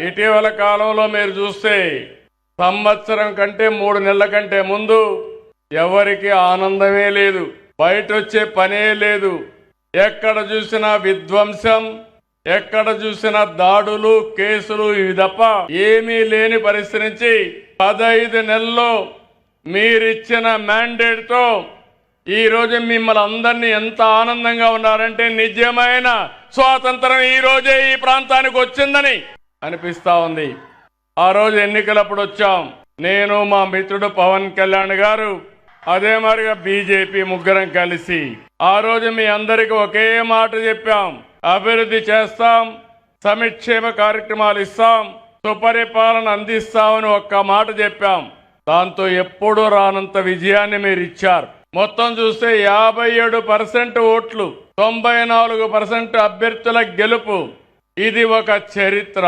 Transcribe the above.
ఇటీవల కాలంలో మీరు చూస్తే సంవత్సరం కంటే 3 నెలల కంటే ముందు ఎవరికి ఆనందమే లేదు, బయట వచ్చే పనే లేదు. ఎక్కడ చూసినా విధ్వంసం, ఎక్కడ చూసినా దాడులు, కేసులు, ఇవి తప్ప ఏమీ లేని పరిస్థితి నుంచి 15 నెలల్లో మీరిచ్చిన మ్యాండేట్ తో ఈ రోజు మిమ్మల్ని అందరినీ ఎంత ఆనందంగా ఉన్నారంటే నిజమైన స్వాతంత్రం ఈ రోజే ఈ ప్రాంతానికి వచ్చిందని అనిపిస్తా ఉంది. ఆ రోజు ఎన్నికలప్పుడు వచ్చాం, నేను మా మిత్రుడు పవన్ కళ్యాణ్ గారు, అదే మరిగా బీజేపీ ముగ్గురం కలిసి ఆ రోజు మీ అందరికి ఒకే మాట చెప్పాం, అభివృద్ధి చేస్తాం, సంక్షేమ కార్యక్రమాలు ఇస్తాం, సుపరిపాలన అందిస్తామని ఒక్క మాట చెప్పాం. దాంతో ఎప్పుడూ రానంత విజయాన్ని మీరు ఇచ్చారు. మొత్తం చూస్తే 57% ఓట్లు, 94% అభ్యర్థుల గెలుపు. ఇది ఒక చరిత్ర.